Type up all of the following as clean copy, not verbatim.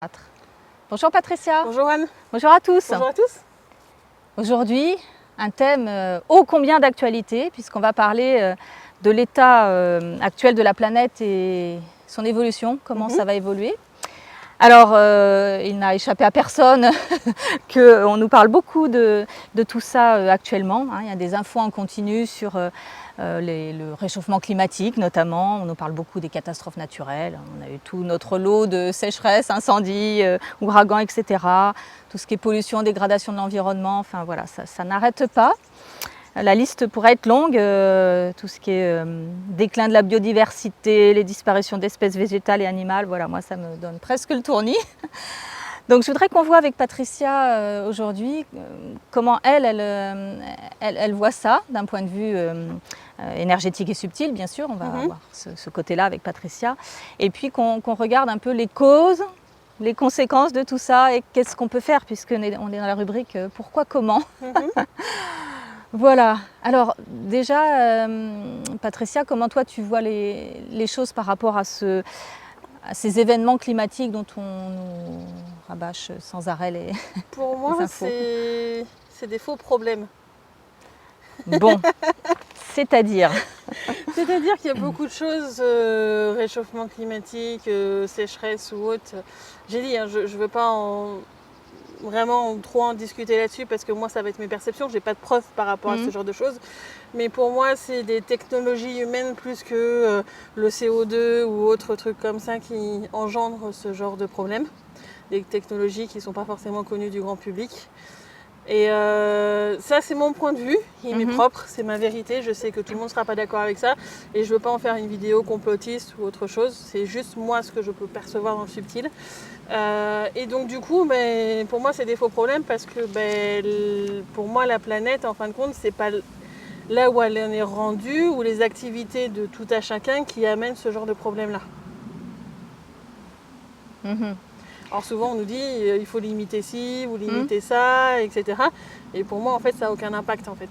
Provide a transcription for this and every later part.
4. Bonjour Patricia. Bonjour Anne. Bonjour à tous. Bonjour à tous. Aujourd'hui, un thème ô combien d'actualité puisqu'on va parler de l'état actuel de la planète et son évolution, comment ça va évoluer. Alors, il n'a échappé à personne qu'on nous parle beaucoup de tout ça actuellement. Il y a des infos en continu sur le réchauffement climatique notamment. On nous parle beaucoup des catastrophes naturelles. On a eu tout notre lot de sécheresse, incendies, ouragans, etc. Tout ce qui est pollution, dégradation de l'environnement, enfin voilà, ça n'arrête pas. La liste pourrait être longue, tout ce qui est déclin de la biodiversité, les disparitions d'espèces végétales et animales, voilà, moi ça me donne presque le tournis. Donc je voudrais qu'on voit avec Patricia aujourd'hui comment elle voit ça d'un point de vue énergétique et subtil, bien sûr, on va voir ce côté-là avec Patricia, et puis qu'on regarde un peu les causes, les conséquences de tout ça et qu'est-ce qu'on peut faire, puisqu'on est dans la rubrique pourquoi, comment. Voilà. Alors déjà, Patricia, comment toi tu vois les choses par rapport à ces événements climatiques dont on nous rabâche sans arrêt les Pour moi, c'est des faux problèmes. Bon, c'est-à-dire C'est-à-dire qu'il y a beaucoup de choses, réchauffement climatique, sécheresse ou autre. J'ai dit, hein, je ne veux pas vraiment trop en discuter là-dessus parce que moi ça va être mes perceptions, j'ai pas de preuves par rapport à ce genre de choses, mais pour moi c'est des technologies humaines plus que le CO2 ou autre truc comme ça qui engendrent ce genre de problème, des technologies qui sont pas forcément connues du grand public. Et ça c'est mon point de vue, il m'est propre, c'est ma vérité, je sais que tout le monde ne sera pas d'accord avec ça et je veux pas en faire une vidéo complotiste ou autre chose, c'est juste moi ce que je peux percevoir dans le subtil. Et donc du coup, pour moi c'est des faux problèmes parce que pour moi la planète en fin de compte c'est pas là où elle en est rendue ou les activités de tout à chacun qui amènent ce genre de problème là. Alors souvent on nous dit il faut limiter ci ou limiter ça, etc. Et pour moi en fait ça n'a aucun impact en fait.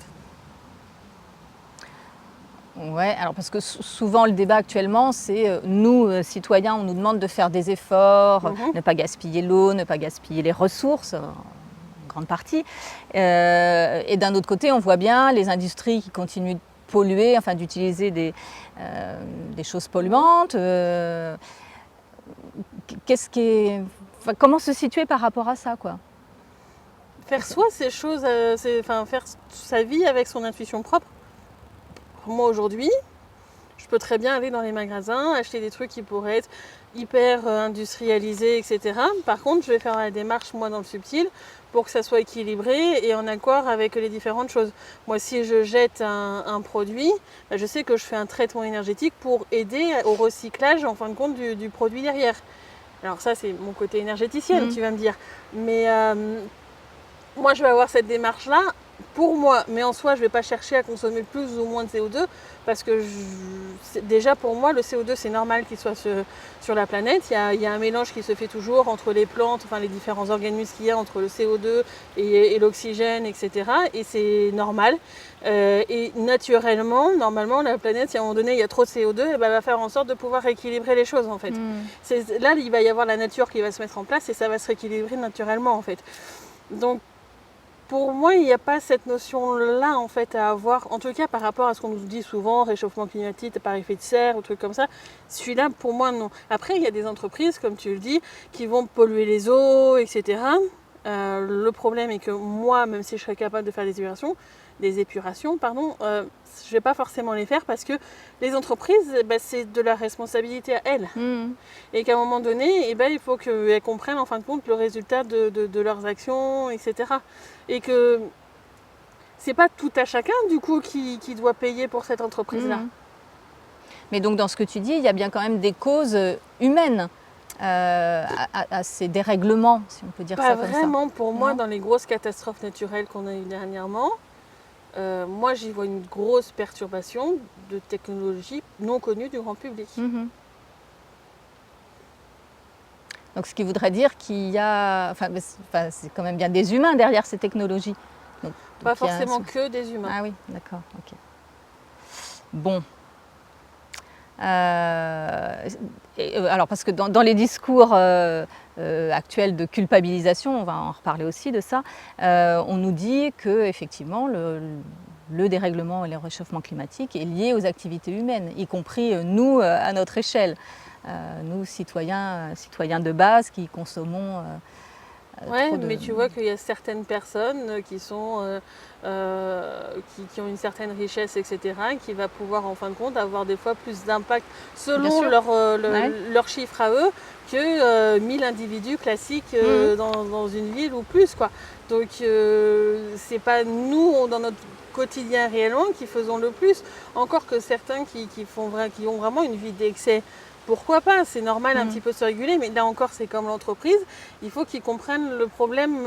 Ouais, alors parce que souvent le débat actuellement c'est nous citoyens on nous demande de faire des efforts, ne pas gaspiller l'eau, ne pas gaspiller les ressources, en grande partie. Et d'un autre côté on voit bien les industries qui continuent de polluer, enfin d'utiliser des choses polluantes. Comment se situer par rapport à ça, quoi? Faire soi ces choses, faire sa vie avec son intuition propre. Moi aujourd'hui, je peux très bien aller dans les magasins, acheter des trucs qui pourraient être hyper industrialisés, etc. Par contre, je vais faire la démarche, moi, dans le subtil, pour que ça soit équilibré et en accord avec les différentes choses. Moi, si je jette un produit, je sais que je fais un traitement énergétique pour aider au recyclage, en fin de compte, du produit derrière. Alors ça, c'est mon côté énergéticienne, tu vas me dire. Mais moi, je vais avoir cette démarche-là pour moi. Mais en soi, je ne vais pas chercher à consommer plus ou moins de CO2 parce que déjà pour moi, le CO2, c'est normal qu'il soit sur la planète. Il y a un mélange qui se fait toujours entre les plantes, enfin les différents organismes qu'il y a entre le CO2 et l'oxygène, etc. Et c'est normal. Et naturellement, normalement, la planète, si à un moment donné, il y a trop de CO2, elle va faire en sorte de pouvoir rééquilibrer les choses, en fait. Là, il va y avoir la nature qui va se mettre en place et ça va se rééquilibrer naturellement, en fait. Donc, pour moi, il n'y a pas cette notion-là en fait à avoir, en tout cas par rapport à ce qu'on nous dit souvent, réchauffement climatique par effet de serre ou trucs comme ça. Celui-là, pour moi, non. Après, il y a des entreprises, comme tu le dis, qui vont polluer les eaux, etc. Le problème est que moi, même si je serais capable de faire des épurations, je ne vais pas forcément les faire parce que les entreprises, c'est de la responsabilité à elles. Et qu'à un moment donné, il faut qu'elles comprennent en fin de compte le résultat de leurs actions, etc. Et que c'est pas tout à chacun du coup qui doit payer pour cette entreprise-là. Mais donc dans ce que tu dis, il y a bien quand même des causes humaines à ces dérèglements, si on peut dire ça comme ça. Pas vraiment pour moi dans les grosses catastrophes naturelles qu'on a eues dernièrement. Moi j'y vois une grosse perturbation de technologies non connues du grand public. Donc ce qui voudrait dire qu'il y a, c'est quand même bien des humains derrière ces technologies. Donc, pas forcément que des humains. Ah oui, d'accord, ok. Bon. Alors parce que dans les discours actuelle de culpabilisation, on va en reparler aussi de ça, on nous dit que effectivement le dérèglement et le réchauffement climatique est lié aux activités humaines, y compris nous à notre échelle, nous citoyens de base qui consommons Ouais, trop de... mais tu vois qu'il y a certaines personnes qui ont une certaine richesse, etc., qui va pouvoir en fin de compte avoir des fois plus d'impact selon Ouais. leurs chiffres à eux que 1000 individus classiques dans une ville ou plus, quoi. Donc c'est pas nous dans notre quotidien réellement qui faisons le plus, encore que certains qui ont vraiment une vie d'excès. Pourquoi pas? C'est normal un petit peu de se réguler, mais là encore, c'est comme l'entreprise. Il faut qu'ils comprennent le problème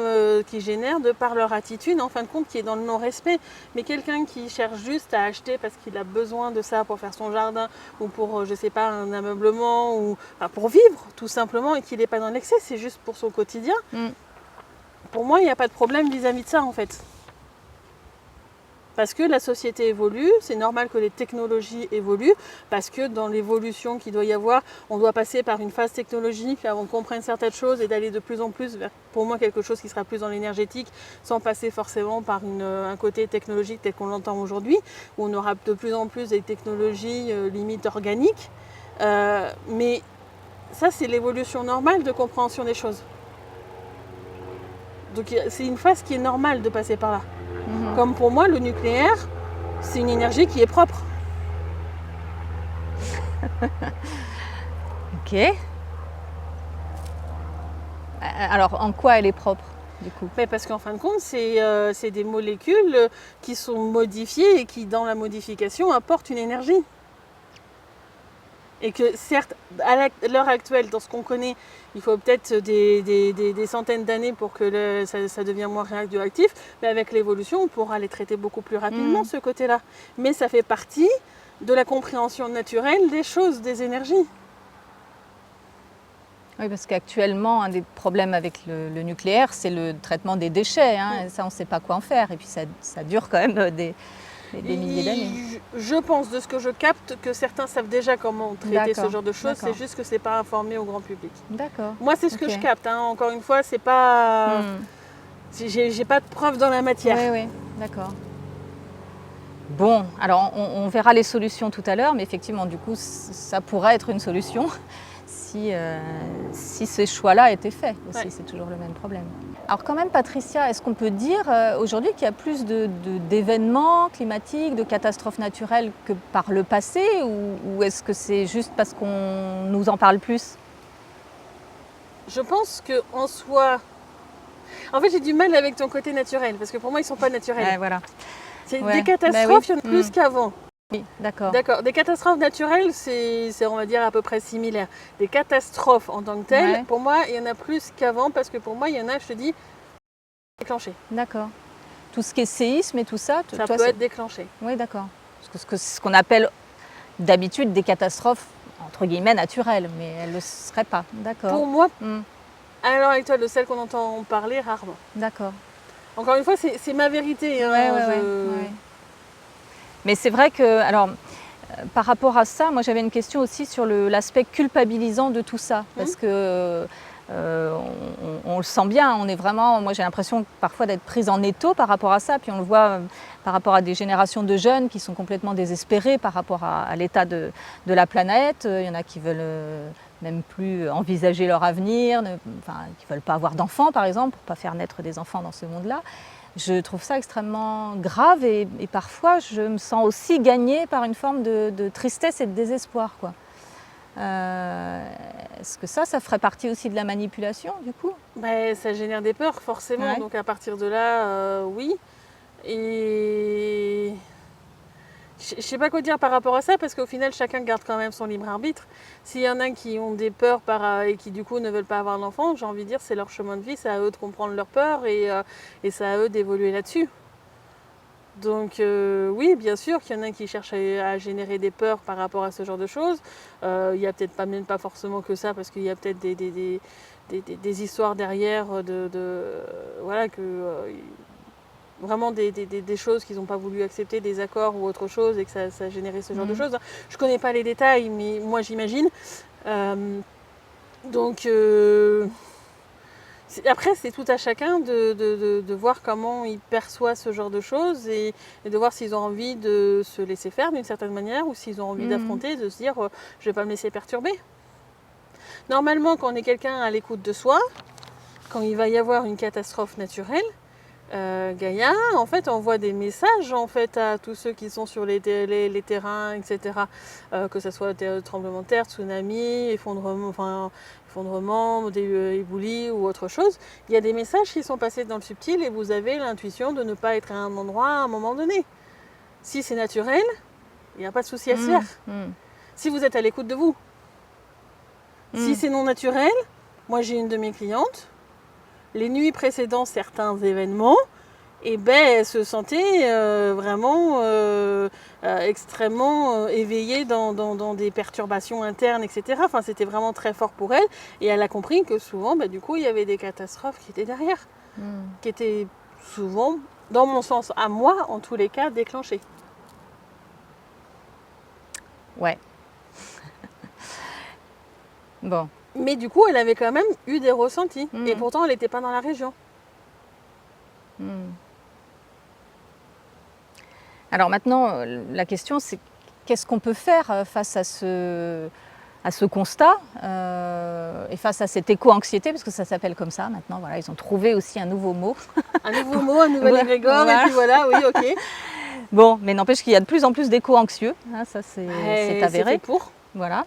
qu'ils génèrent de par leur attitude, en fin de compte, qui est dans le non-respect. Mais quelqu'un qui cherche juste à acheter parce qu'il a besoin de ça pour faire son jardin ou pour, je sais pas, un ameublement ou pour vivre, tout simplement, et qu'il n'est pas dans l'excès, c'est juste pour son quotidien. Pour moi, il n'y a pas de problème vis-à-vis de ça, en fait. Parce que la société évolue, c'est normal que les technologies évoluent, parce que dans l'évolution qu'il doit y avoir, on doit passer par une phase technologique avant qu'on comprenne certaines choses et d'aller de plus en plus vers, pour moi, quelque chose qui sera plus dans l'énergétique, sans passer forcément par un côté technologique tel qu'on l'entend aujourd'hui, où on aura de plus en plus des technologies limite organiques. Mais ça, c'est l'évolution normale de compréhension des choses. Donc c'est une phase qui est normale de passer par là. Comme pour moi, le nucléaire, c'est une énergie qui est propre. Ok. Alors, en quoi elle est propre, du coup? Mais parce qu'en fin de compte, c'est des molécules qui sont modifiées et qui, dans la modification, apportent une énergie. Et que certes, à l'heure actuelle, dans ce qu'on connaît, il faut peut-être des centaines d'années pour que ça devienne moins radioactif, mais avec l'évolution, on pourra les traiter beaucoup plus rapidement, ce côté-là. Mais ça fait partie de la compréhension naturelle des choses, des énergies. Oui, parce qu'actuellement, un des problèmes avec le nucléaire, c'est le traitement des déchets. Et ça, on ne sait pas quoi en faire. Et puis, ça dure quand même des milliers d'années. Je pense, de ce que je capte, que certains savent déjà comment traiter ce genre de choses. C'est juste que ce n'est pas informé au grand public. D'accord. Moi, c'est ce que je capte. Encore une fois, c'est pas... J'ai pas de preuve dans la matière. Oui, d'accord. Bon, alors on verra les solutions tout à l'heure, mais effectivement, du coup, ça pourrait être une solution si ces choix-là étaient faits aussi. C'est toujours le même problème. Alors quand même, Patricia, est-ce qu'on peut dire aujourd'hui qu'il y a plus d'événements climatiques, de catastrophes naturelles que par le passé, ou est-ce que c'est juste parce qu'on nous en parle plus? Je pense qu'en soi... En fait, j'ai du mal avec ton côté naturel, parce que pour moi, ils ne sont pas naturels. Voilà. Des catastrophes, il y en a plus qu'avant. Oui, d'accord. D'accord. Des catastrophes naturelles, c'est, on va dire, à peu près similaire. Des catastrophes en tant que telles, pour moi, il y en a plus qu'avant, parce que pour moi, il y en a, je te dis, déclenché. D'accord. Tout ce qui est séisme et tout ça, ça peut être déclenché. Oui, d'accord. Parce que c'est ce qu'on appelle d'habitude des catastrophes, entre guillemets, naturelles, mais elles ne le seraient pas. D'accord. Pour moi, à l'heure actuelle, de celles qu'on entend parler, rarement. D'accord. Encore une fois, c'est ma vérité. Mais c'est vrai que, alors, par rapport à ça, moi j'avais une question aussi sur l'aspect culpabilisant de tout ça. Parce que on le sent bien, on est vraiment, moi j'ai l'impression parfois d'être prise en étau par rapport à ça. Puis on le voit par rapport à des générations de jeunes qui sont complètement désespérés par rapport à l'état de la planète. Il y en a qui veulent même plus envisager leur avenir, qui ne veulent pas avoir d'enfants par exemple, pour ne pas faire naître des enfants dans ce monde-là. Je trouve ça extrêmement grave et parfois je me sens aussi gagnée par une forme de tristesse et de désespoir, quoi. Est-ce que ça ferait partie aussi de la manipulation du coup? Ça génère des peurs forcément, donc à partir de là, oui. Et je ne sais pas quoi dire par rapport à ça, parce qu'au final chacun garde quand même son libre arbitre. S'il y en a qui ont des peurs et qui du coup ne veulent pas avoir d'enfant, j'ai envie de dire c'est leur chemin de vie, c'est à eux de comprendre leurs peurs et c'est à eux d'évoluer là-dessus. Donc oui, bien sûr qu'il y en a qui cherchent à générer des peurs par rapport à ce genre de choses. Il n'y a peut-être même pas forcément que ça, parce qu'il y a peut-être des histoires derrière voilà, vraiment des choses qu'ils n'ont pas voulu accepter, des accords ou autre chose, et que ça a généré ce genre de choses. Je ne connais pas les détails, mais moi j'imagine. Donc Après, c'est tout à chacun de voir comment il perçoit ce genre de choses et de voir s'ils ont envie de se laisser faire d'une certaine manière ou s'ils ont envie d'affronter, de se dire je vais pas me laisser perturber. Normalement, quand on est quelqu'un à l'écoute de soi, quand il va y avoir une catastrophe naturelle, Gaïa, en fait, envoie des messages en fait, à tous ceux qui sont sur les terrains, etc. Que ce soit tremblement de terre, tsunami, effondrement, éboulis ou autre chose. Il y a des messages qui sont passés dans le subtil et vous avez l'intuition de ne pas être à un endroit à un moment donné. Si c'est naturel, il n'y a pas de souci à se faire. Si vous êtes à l'écoute de vous. Si c'est non naturel, moi j'ai une de mes clientes, les nuits précédant certains événements, elle se sentait vraiment extrêmement éveillée dans des perturbations internes, etc. Enfin, c'était vraiment très fort pour elle. Et elle a compris que souvent, du coup, il y avait des catastrophes qui étaient derrière. Qui étaient souvent, dans mon sens, à moi, en tous les cas, déclenchées. Ouais. Bon. Mais du coup, elle avait quand même eu des ressentis. Et pourtant, elle n'était pas dans la région. Alors maintenant, la question, c'est qu'est-ce qu'on peut faire face à ce constat et face à cette éco-anxiété, parce que ça s'appelle comme ça maintenant. Voilà, ils ont trouvé aussi un nouveau mot. Un nouveau mot, un nouvel égrégore, voilà. Et puis voilà, oui, ok. Bon, mais n'empêche qu'il y a de plus en plus d'éco-anxieux. Hein, ça, c'est avéré. C'est fait pour. Voilà.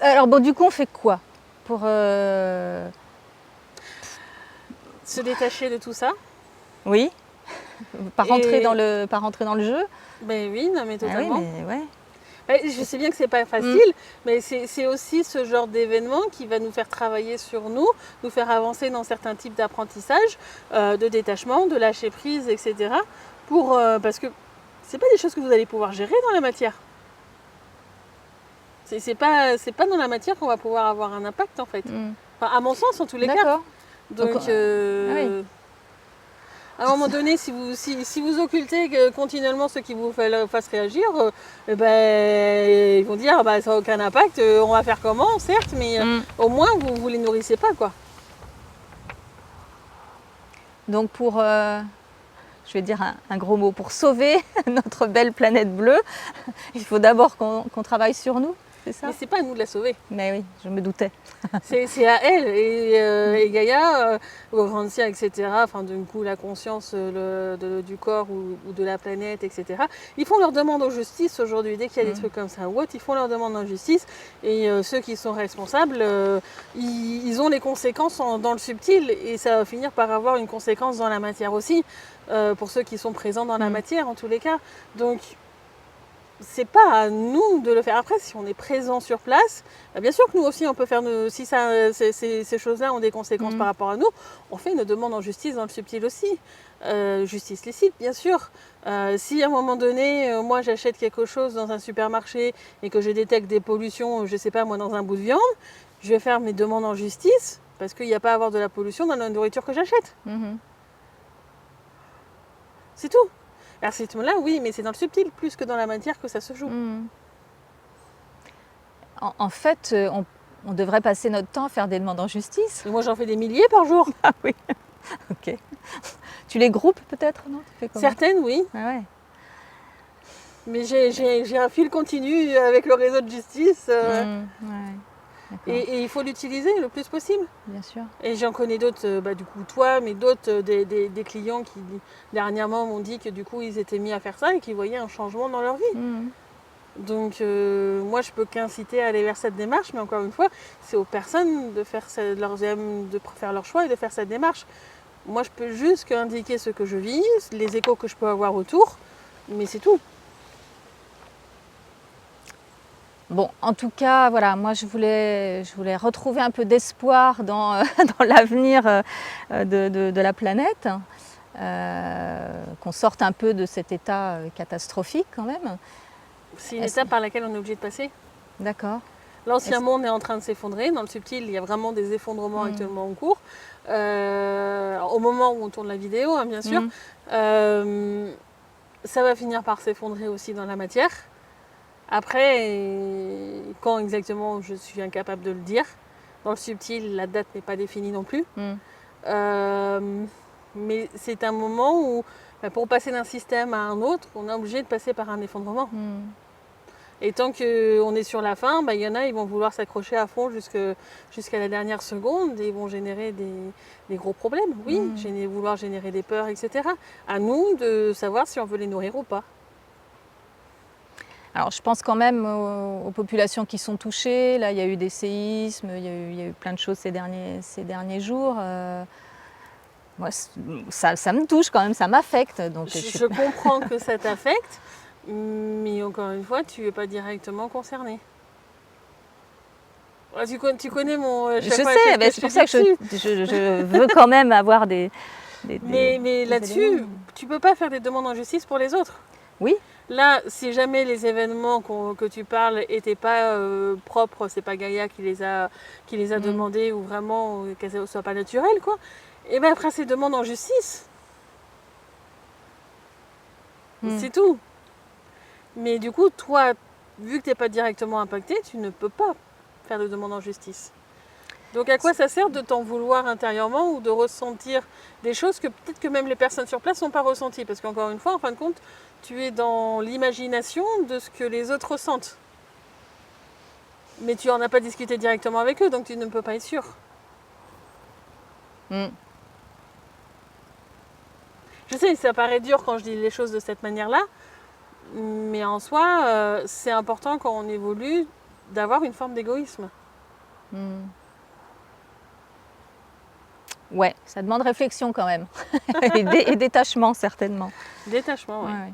Alors bon, du coup, on fait quoi pour se détacher de tout ça? Oui. Pas rentrer dans le jeu. Ben oui, non mais totalement. Ah oui, mais ouais. Je sais bien que c'est pas facile, mais c'est aussi ce genre d'événement qui va nous faire travailler sur nous faire avancer dans certains types d'apprentissage, de détachement, de lâcher prise, etc. Parce que c'est pas des choses que vous allez pouvoir gérer dans la matière. C'est pas dans la matière qu'on va pouvoir avoir un impact en fait. Enfin, à mon sens, en tous les cas. D'accord. Donc, oui. à un moment donné, si vous occultez continuellement ce qui vous fasse réagir, ils vont dire ça n'a aucun impact, on va faire comment, certes, mais au moins vous les nourrissez pas, quoi. Donc pour, je vais dire un gros mot, pour sauver notre belle planète bleue, il faut d'abord qu'on travaille sur nous. C'est ça? Mais c'est pas à nous de la sauver. Mais oui, je me doutais. C'est à elle et Gaïa, Orantia, etc. Enfin, du coup, la conscience du corps ou de la planète, etc. Ils font leur demande en justice aujourd'hui. Dès qu'il y a des trucs comme ça ou autre, ils font leur demande en justice. Et ceux qui sont responsables, ils ont les conséquences dans le subtil. Et ça va finir par avoir une conséquence dans la matière aussi, pour ceux qui sont présents dans la matière, en tous les cas. Donc, c'est pas à nous de le faire. Après, si on est présent sur place, bien sûr que nous aussi, on peut faire, si ces choses-là ont des conséquences par rapport à nous, on fait une demande en justice dans le subtil aussi. Justice licite, bien sûr. Si à un moment donné, moi j'achète quelque chose dans un supermarché et que je détecte des pollutions, je sais pas moi, dans un bout de viande, je vais faire mes demandes en justice parce qu'il n'y a pas à avoir de la pollution dans la nourriture que j'achète. C'est tout. À ce rythme-là, oui, mais c'est dans le subtil plus que dans la matière que ça se joue. En fait, on devrait passer notre temps à faire des demandes en justice. Et moi, j'en fais des milliers par jour. Ah oui. Ok. Tu les groupes peut-être, non? Tu fais comment? Certaines, oui. Ah ouais. Mais j'ai un fil continu avec le réseau de justice. Ouais. Et il faut l'utiliser le plus possible. Bien sûr. Et j'en connais d'autres, du coup toi, mais d'autres des clients qui dernièrement m'ont dit que du coup ils étaient mis à faire ça et qu'ils voyaient un changement dans leur vie. Donc moi je peux qu'inciter à aller vers cette démarche, mais encore une fois, c'est aux personnes de faire leur choix et de faire cette démarche. Moi je peux juste indiquer ce que je vis, les échos que je peux avoir autour, mais c'est tout. Bon, en tout cas, voilà, moi je voulais retrouver un peu d'espoir dans l'avenir de la planète, qu'on sorte un peu de cet état catastrophique quand même. C'est une étape par laquelle on est obligé de passer. D'accord. L'ancien monde est en train de s'effondrer. Dans le subtil, il y a vraiment des effondrements actuellement en cours. Au moment où on tourne la vidéo, hein, bien sûr. Ça va finir par s'effondrer aussi dans la matière. Après, quand exactement, je suis incapable de le dire. Dans le subtil, la date n'est pas définie non plus. Mm. Mais c'est un moment où, pour passer d'un système à un autre, on est obligé de passer par un effondrement. Mm. Et tant qu'on est sur la fin, il y en a, ils vont vouloir s'accrocher à fond jusqu'à la dernière seconde et ils vont générer des gros problèmes. Oui, vouloir générer des peurs, etc. À nous de savoir si on veut les nourrir ou pas. Alors, je pense quand même aux populations qui sont touchées. Là, il y a eu des séismes, il y a eu plein de choses ces derniers jours. Moi, ça me touche quand même, ça m'affecte. Donc, je comprends que ça t'affecte, mais encore une fois, tu n'es pas directement concerné. Tu connais mon... Je sais, c'est pour ça que je veux quand même avoir mais là-dessus, tu ne peux pas faire des demandes en justice pour les autres. Oui. Là, si jamais les événements que tu parles n'étaient pas propres, c'est pas Gaïa qui les a demandés ou vraiment qu'elles ne soient pas naturelles, quoi. Et bien après ces demandes en justice, c'est tout. Mais du coup, toi, vu que tu n'es pas directement impacté, tu ne peux pas faire de demande en justice. Donc à quoi ça sert de t'en vouloir intérieurement ou de ressentir des choses que peut-être que même les personnes sur place n'ont pas ressenties? Parce qu'encore une fois, en fin de compte, tu es dans l'imagination de ce que les autres ressentent. Mais tu n'en as pas discuté directement avec eux, donc tu ne peux pas être sûr. Je sais, ça paraît dur quand je dis les choses de cette manière-là, mais en soi, c'est important quand on évolue d'avoir une forme d'égoïsme. Ouais, ça demande réflexion quand même. et détachement, certainement. Détachement, oui. Ouais.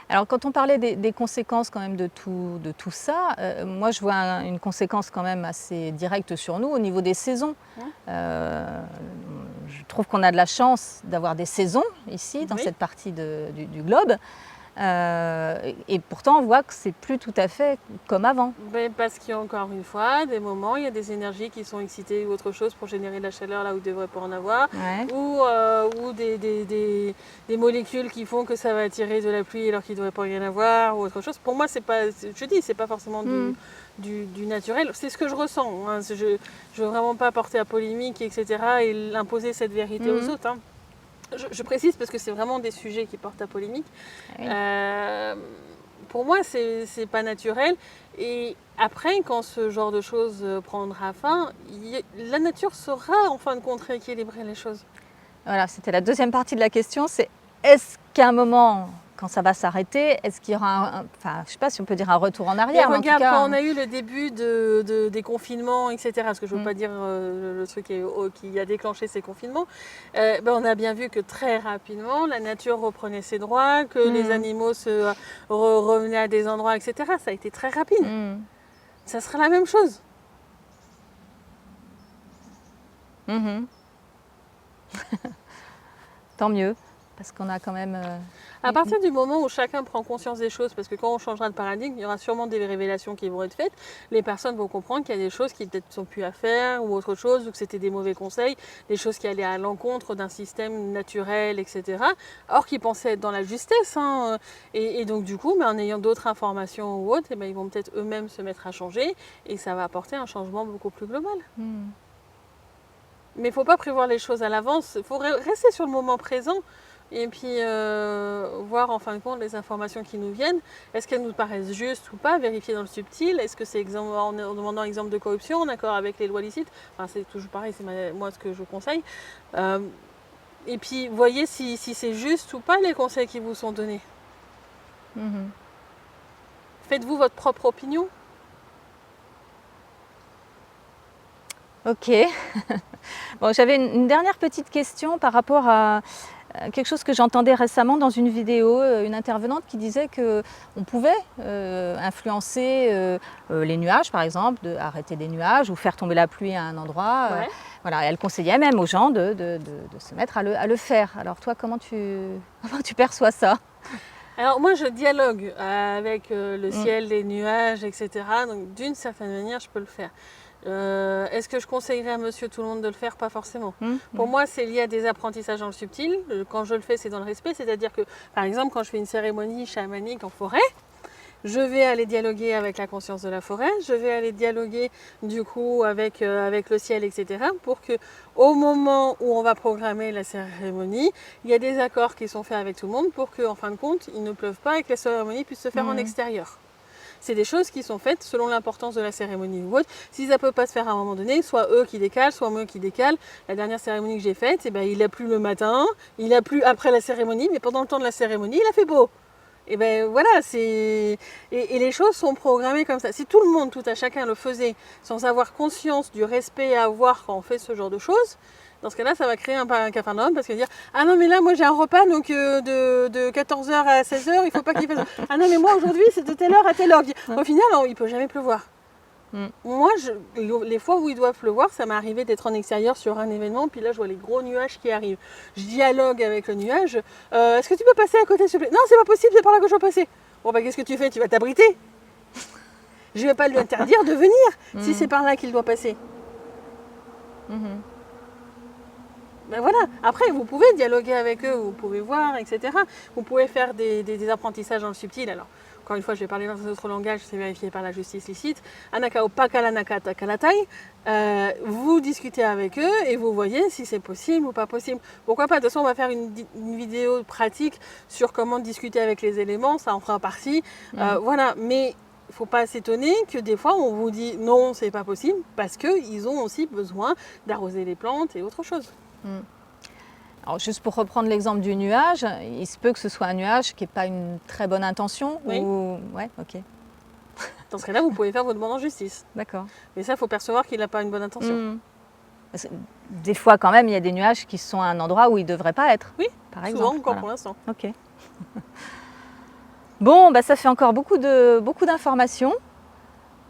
Alors, quand on parlait des conséquences quand même de tout ça, moi, je vois une conséquence quand même assez directe sur nous au niveau des saisons. Je trouve qu'on a de la chance d'avoir des saisons ici, dans cette partie du globe. Et pourtant, on voit que c'est plus tout à fait comme avant. Parce qu'il y a encore une fois des moments, il y a des énergies qui sont excitées ou autre chose pour générer de la chaleur là où il ne devrait pas en avoir, ou des molécules qui font que ça va attirer de la pluie alors qu'il ne devrait pas rien avoir ou autre chose. Pour moi, c'est pas forcément du naturel. C'est ce que je ressens. Hein. Je ne veux vraiment pas porter à polémique, etc. et imposer cette vérité aux autres. Hein. Je précise parce que c'est vraiment des sujets qui portent à polémique. Oui. Pour moi, c'est pas naturel. Et après, quand ce genre de choses prendra fin, la nature saura en fin de compte rééquilibrer les choses. Voilà, c'était la deuxième partie de la question. C'est est-ce qu'à un moment, quand ça va s'arrêter, est-ce qu'il y aura je ne sais pas si on peut dire un retour en arrière. Mais regarde, en tout cas, quand on a eu le début des confinements, etc., parce que je ne veux pas dire le truc qui a déclenché ces confinements, on a bien vu que très rapidement, la nature reprenait ses droits, que les animaux revenaient à des endroits, etc. Ça a été très rapide. Ça sera la même chose. Tant mieux. Parce qu'on a quand même... À partir du moment où chacun prend conscience des choses, parce que quand on changera de paradigme, il y aura sûrement des révélations qui vont être faites. Les personnes vont comprendre qu'il y a des choses qui peut-être ne sont plus à faire ou autre chose, ou que c'était des mauvais conseils, des choses qui allaient à l'encontre d'un système naturel, etc. Or qu'ils pensaient être dans la justesse. Hein. Et donc du coup, en ayant d'autres informations ou autres, ils vont peut-être eux-mêmes se mettre à changer et ça va apporter un changement beaucoup plus global. Mais il ne faut pas prévoir les choses à l'avance, il faut rester sur le moment présent. Et puis voir en fin de compte les informations qui nous viennent, est-ce qu'elles nous paraissent justes ou pas, vérifier dans le subtil, est-ce que c'est en demandant exemple de corruption, en accord avec les lois licites, c'est toujours pareil, c'est moi ce que je conseille. Et puis voyez si c'est juste ou pas les conseils qui vous sont donnés. Faites-vous votre propre opinion. Ok. Bon, j'avais une dernière petite question par rapport à quelque chose que j'entendais récemment dans une vidéo, une intervenante qui disait qu'on pouvait influencer les nuages, par exemple, arrêter des nuages ou faire tomber la pluie à un endroit. Voilà, elle conseillait même aux gens de se mettre à le faire. Alors toi, comment tu perçois ça ? Alors moi, je dialogue avec le ciel, les nuages, etc. Donc d'une certaine manière, je peux le faire. Est-ce que je conseillerais à monsieur tout le monde de le faire? Pas forcément. Pour moi, c'est lié à des apprentissages dans le subtil. Quand je le fais, c'est dans le respect. C'est-à-dire que, par exemple, quand je fais une cérémonie chamanique en forêt, je vais aller dialoguer avec la conscience de la forêt, je vais aller dialoguer du coup avec le ciel, etc. pour que au moment où on va programmer la cérémonie, il y a des accords qui sont faits avec tout le monde pour qu'en fin de compte, il ne pleuve pas et que la cérémonie puisse se faire en extérieur. C'est des choses qui sont faites selon l'importance de la cérémonie ou autre. Si ça ne peut pas se faire à un moment donné, soit eux qui décalent, soit moi qui décale. La dernière cérémonie que j'ai faite, eh ben, il a plu le matin, il a plu après la cérémonie, mais pendant le temps de la cérémonie, il a fait beau. Et ben voilà, et les choses sont programmées comme ça. Si tout le monde, tout à chacun le faisait sans avoir conscience du respect à avoir quand on fait ce genre de choses, dans ce cas-là, ça va créer un capharnaüm parce que dire ah non mais là moi j'ai un repas donc de 14h à 16h, il faut pas qu'il fasse. Ah non mais moi aujourd'hui c'est de telle heure à telle heure. Au final, non, il peut jamais pleuvoir. Moi, les fois où il doit pleuvoir, ça m'est arrivé d'être en extérieur sur un événement, puis là je vois les gros nuages qui arrivent. Je dialogue avec le nuage. Est-ce que tu peux passer à côté s'il te plaît? Non, c'est pas possible, c'est par là que je dois passer. Bon bah qu'est-ce que tu fais? Tu vas t'abriter. Je vais pas lui interdire de venir si c'est par là qu'il doit passer. Ben voilà. Après, vous pouvez dialoguer avec eux, vous pouvez voir, etc. Vous pouvez faire des apprentissages dans le subtil. Alors, encore une fois, je vais parler dans un autre langage, c'est vérifié par la justice licite. Anakao pakalanaka takalatai. Vous discutez avec eux et vous voyez si c'est possible ou pas possible. Pourquoi pas? De toute façon, on va faire une vidéo pratique sur comment discuter avec les éléments, ça en fera partie. Voilà, mais il ne faut pas s'étonner que des fois, on vous dit non, c'est pas possible, parce qu'ils ont aussi besoin d'arroser les plantes et autre chose. Alors, juste pour reprendre l'exemple du nuage, il se peut que ce soit un nuage qui n'ait pas une très bonne intention. Oui. Ouais, ok. Dans ce cas-là, vous pouvez faire votre demande en justice. D'accord. Mais ça, il faut percevoir qu'il n'a pas une bonne intention. Parce que des fois, quand même, il y a des nuages qui sont à un endroit où ils ne devraient pas être. Oui, par souvent exemple. encore pour l'instant. Ok. Bon, bah, ça fait encore beaucoup d'informations.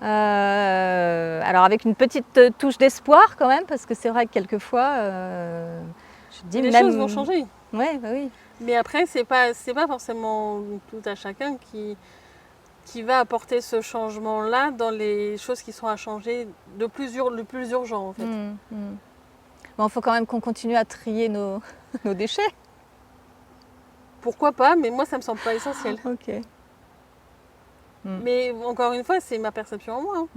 Alors avec une petite touche d'espoir quand même, parce que c'est vrai que quelquefois, je dis les même... choses vont changer. Ouais, bah oui. Mais après, c'est pas forcément tout à chacun qui va apporter ce changement-là dans les choses qui sont à changer le plus urgent en fait. Bon, il faut quand même qu'on continue à trier nos déchets. Pourquoi pas, mais moi ça me semble pas essentiel. Ok. Mais encore une fois, c'est ma perception en moi.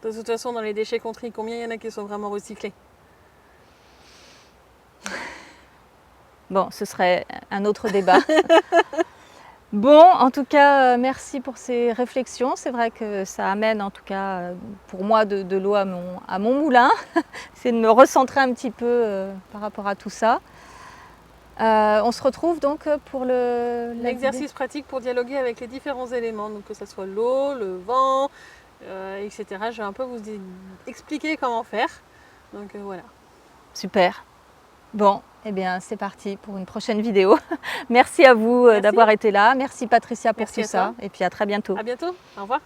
De toute façon, dans les déchets qu'on trie, combien il y en a qui sont vraiment recyclés? Bon, ce serait un autre débat. Bon, en tout cas, merci pour ces réflexions. C'est vrai que ça amène, en tout cas, pour moi, de l'eau à mon moulin. C'est de me recentrer un petit peu par rapport à tout ça. On se retrouve donc pour l'exercice pratique pour dialoguer avec les différents éléments, donc que ce soit l'eau, le vent, etc. Je vais un peu vous expliquer comment faire. Donc voilà. Super. Bon, eh bien c'est parti pour une prochaine vidéo. Merci à vous d'avoir été là. Merci Patricia pour tout ça. Et puis à très bientôt. À bientôt. Au revoir.